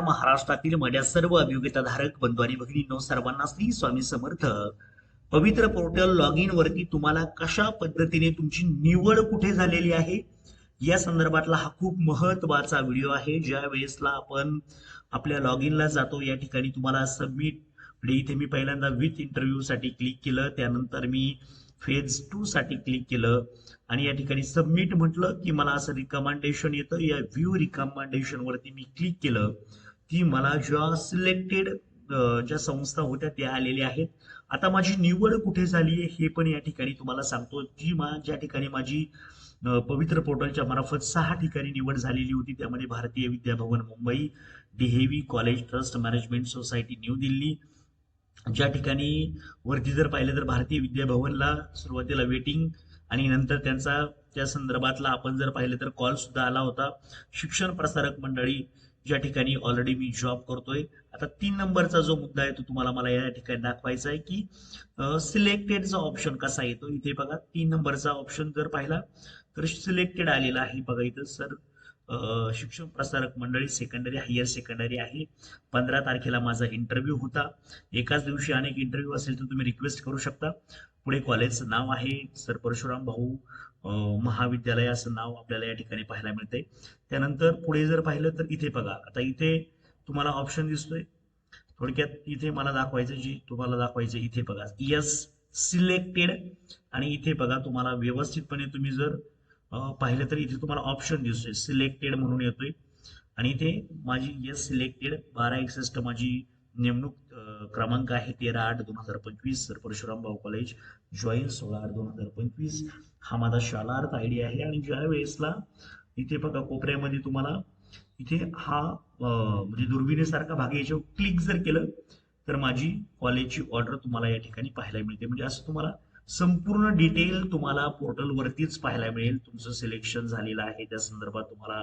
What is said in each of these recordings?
महाराष्ट्रातील माझ्या सर्व अभियोगिताधारक बंधू आणि भगिनींनो, सर्वांना श्री स्वामी समर्थ. पवित्र पोर्टल लॉग इन वरती तुम्हाला कशा पद्धतीने तुमची निवड कुठे झालेली आहे या संदर्भातला हा खूप महत्वाचा व्हिडिओ आहे. ज्या वेळेसला आपण आपल्या लॉग इनला जातो, या ठिकाणी तुम्हाला सबमिट, म्हणजे इथे मी पहिल्यांदा विथ इंटरव्ह्यू साठी क्लिक केलं, त्यानंतर मी फेज 2 साठी क्लिक केलं आणि या ठिकाणी सबमिट म्हटलं की मला असं रिकमेंडेशन येतं. या व्ह्यू रिकमेंडेशन वरती मी क्लिक केलं की मला ज्या सिलेक्टेड ज्या संस्था होत्या त्या आलेल्या आहेत. आता माझी निवड कुठे झाली आहे हे पण या ठिकाणी तुम्हाला सांगतो. ज्या ठिकाणी माझी पवित्र पोर्टलच्या मार्फत 6 ठिकाणी निवड झालेली होती, त्यामध्ये भारतीय विद्याभवन मुंबई, डीहेवी college trust management society New Delhi. ज्या ठिकाणी वरती जर पाहिलं तर भारतीय विद्याभवनला सुरुवातीला वेटिंग आणि नंतर त्यांचा त्या संदर्भातला आपण जर पाहिलं तर कॉल सुद्धा आला होता. शिक्षण प्रसारक मंडळी, ज्या ठिकाणी ऑलरेडी मी जॉब करतोय. आता 3 नंबरचा जो मुद्दा आहे तो तुम्हाला मला या ठिकाणी दाखवायचा आहे की सिलेक्टेडचा ऑप्शन कसा येतो. इथे बघा 3 नंबरचा ऑप्शन जर पाहिला तर सिलेक्टेड आलेला आहे. बघा इथं सर शिक्षण प्रसारक मंडळी सेकंडरी हायर सेकंडरी आहे. 15 तारखेला माझा इंटरव्ह्यू होता. एकाच दिवशी अनेक इंटरव्ह्यू असेल तर तुम्ही रिक्वेस्ट करू शकता. पुढे कॉलेजचं नाव आहे सर परशुराम भाऊ महाविद्यालय असं नाव आपल्याला या ठिकाणी पाहायला मिळतंय. त्यानंतर पुढे जर पाहिलं तर इथे बघा, आता इथे तुम्हाला ऑप्शन दिसतोय. थोडक्यात इथे मला दाखवायचं, जी तुम्हाला दाखवायचं इथे बघा यस सिलेक्टेड. आणि इथे बघा तुम्हाला व्यवस्थितपणे तुम्ही जर पाहिलं तर इथे तुम्हाला ऑप्शन दिसतोय सिलेक्टेड म्हणून येतोय. आणि इथे माझी यस सिलेक्टेड 1261 माझी नेमणूक क्रमांक आहे 13/8/2025 सर परशुराम भाऊ कॉलेज जॉईन 16/8/2025. हा माझा शाला अर्थ आयडी आहे. आणि ज्या वेळेसला इथे बघा कोपऱ्यामध्ये तुम्हाला इथे हा म्हणजे दुर्बिणीसारखा भाग याच्यावर क्लिक जर केलं तर माझी कॉलेजची ऑर्डर तुम्हाला या ठिकाणी पाहायला मिळते. म्हणजे असं तुम्हाला संपूर्ण डिटेल तुम्हाला पोर्टल वरतीच पाहायला मिळेल. तुमचं सिलेक्शन झालेलं आहे त्या संदर्भात तुम्हाला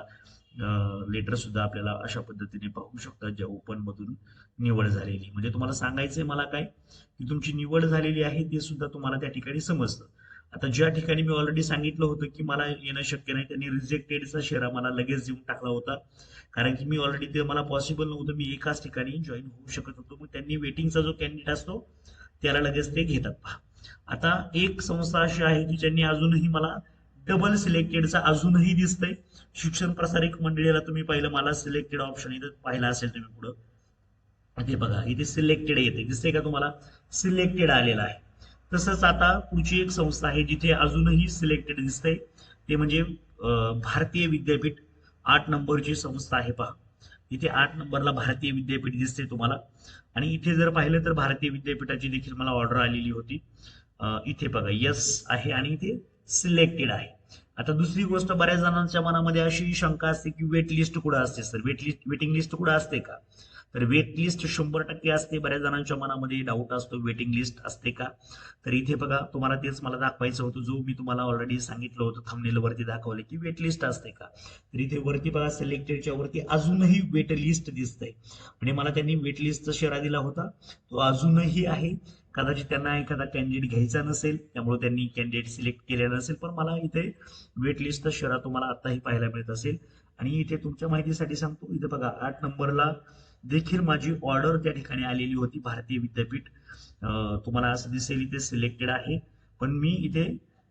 लेटर सुद्धा आपल्याला अशा पद्धतीने पाहू शकता, ज्या ओपन मधून निवड झालेली. म्हणजे तुम्हाला सांगायचंय मला काय की तुमची निवड झालेली आहे ते सुद्धा तुम्हाला त्या ठिकाणी समजतं. आता ज्या ठिकाणी मी ऑलरेडी सांगितलं होतं की मला येणं शक्य नाही, त्यांनी रिजेक्टेडचा शेरा मला लगेच देऊन टाकला होता. कारण की मी ऑलरेडी ते मला पॉसिबल नव्हतं, मी एकाच ठिकाणी जॉईन होऊ शकत होतो. मग त्यांनी वेटिंगचा जो कॅन्डिडेट असतो त्याला लगेच ते घेतात. पहा, आता एक संस्था अशी आहे की ज्यांनी अजूनही मला डबल सिलेक्टेडचा अजूनही दिसतंय. शिक्षण प्रसारक मंडळीला तुम्ही पाहिलं, मला सिलेक्टेड ऑप्शन इथं पाहिला असेल तुम्ही पुढं, ते बघा इथे सिलेक्टेड येते, दिसते का तुम्हाला सिलेक्टेड आलेला आहे. तसंच आता पुढची एक संस्था आहे जिथे अजूनही सिलेक्टेड दिसतंय, ते म्हणजे भारतीय विद्यापीठ 8 नंबरची संस्था आहे. पहा इथे 8 नंबरला भारतीय विद्यापीठ दिसते तुम्हाला. आणि इथे जर पाहिलं तर भारतीय विद्यापीठाची देखील मला ऑर्डर आलेली होती. इथे बघा यस आहे आणि इथे सिलेक्टेड आहे. आता दुसरी गोष्ट, बऱ्याच जणांच्या मनामध्ये अशी शंका असते की वेट लिस्ट कुठं असते सर, वेटिंग लिस्ट कुठं असते का. तर वेट लिस्ट 100% असते. बऱ्याच जणांच्या मनामध्ये डाऊट असतो वेटिंग लिस्ट असते का. तर इथे बघा तुम्हाला तेच मला दाखवायचं होतं, जो मी तुम्हाला ऑलरेडी सांगितलं होतं, थंबनेल वरती दाखवलं की वेट लिस्ट असते का. तर इथे वरती बघा सिलेक्टेडच्या वरती अजूनही वेट लिस्ट दिसतंय. म्हणजे मला त्यांनी वेट लिस्टचा शेरा दिला होता, तो अजूनही आहे. कदाचित त्यांना एखादा कॅन्डिडेट घ्यायचा नसेल त्यामुळे त्यांनी कॅन्डिडेट सिलेक्ट केलेला नसेल, पण मला इथे वेट लिस्टचा शेरा तुम्हाला आताही पाहायला मिळत असेल. आणि इथे तुमच्या माहितीसाठी सांगतो, इथे बघा 8 नंबरला देखील माझी ऑर्डर त्या ठिकाणी आलेली होती. भारतीय विद्यापीठ तुम्हाला असं दिसेल इथे सिलेक्टेड आहे, पण मी इथे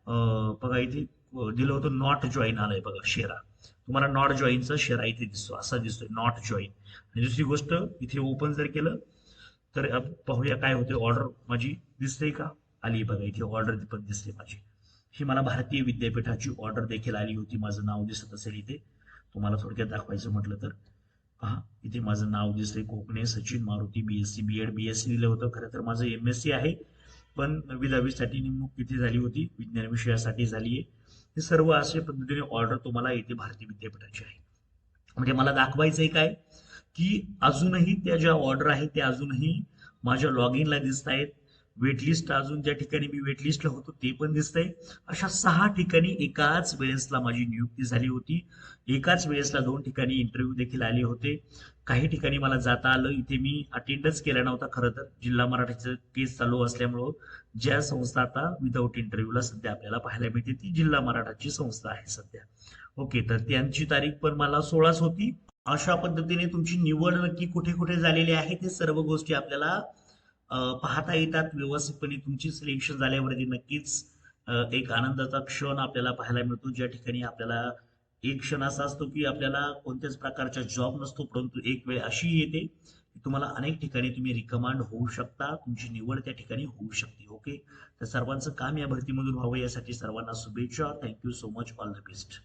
बघा इथे दिलं होतं नॉट जॉईन आलंय. बघा शेरा तुम्हाला नॉट जॉईनचा शेरा इथे दिसतो, असा दिसतोय नॉट जॉईन. आणि दुसरी गोष्ट, इथे ओपन जर केलं तर पाहूया काय होते. ऑर्डर माझी दिसते का, आली बघा इथे ऑर्डर पण दिसते माझी. ही मला भारतीय विद्यापीठाची ऑर्डर देखील आली होती. माझं नाव दिसत असेल इथे, तुम्हाला थोडक्यात दाखवायचं म्हटलं तर पहा इथे माझं नाव दिसतंय Kokane Sachin Maruti, BSc BEd BSc दिलं होतं. खरं तर माझं एमएससी आहे, पण 10वी नेमणूक तिथे झाली होती, विज्ञान विषयासाठी झाली आहे. हे सर्व अशा पद्धतीने ऑर्डर तुम्हाला येते भारतीय विद्यापीठाची आहे. म्हणजे मला दाखवायचंय काय की अजूनही त्या ज्या ऑर्डर आहेत त्या अजूनही माझ्या लॉग इनला दिसत आहेत. वेटलिस्ट अजून ज्या ठिकाणी मी वेटलिस्टला होतो ते पण दिसतंय. अशा 6 ठिकाणी एकाच वेळेसला माझी नियुक्ती झाली होती. एकाच वेळेसला 2 ठिकाणी इंटरव्ह्यू देखील आले होते. काही ठिकाणी मला जाता आलं, इथे मी अटेंडच केला नव्हता. खरं तर जिल्हा मराठीचं केस चालू असल्यामुळं ज्या संस्था आता विदाऊट इंटरव्ह्यूला सध्या आपल्याला पाहायला मिळते ती जिल्हा मराठाची संस्था आहे सध्या. ओके, तर त्यांची तारीख पण मला 16च होती. अशा पद्धतीने तुमची निवड नक्की कुठे कुठे झालेली आहे ते सर्व गोष्टी आपल्याला पाहता येतात. व्यवस्थितपणे तुमची सिलेक्शन झाल्यावरती नक्कीच एक आनंदाचा क्षण आपल्याला पाहायला मिळतो, ज्या ठिकाणी आपल्याला एक क्षण असा असतो की आपल्याला कोणत्याच प्रकारचा जॉब नसतो, परंतु एक वेळ अशी येते की तुम्हाला अनेक ठिकाणी तुम्ही रिकमांड होऊ शकता, तुमची निवड त्या ठिकाणी होऊ शकते. ओके, तर सर्वांचं काम या भरतीमधून व्हावं यासाठी सर्वांना शुभेच्छा. Thank you so much. All the best.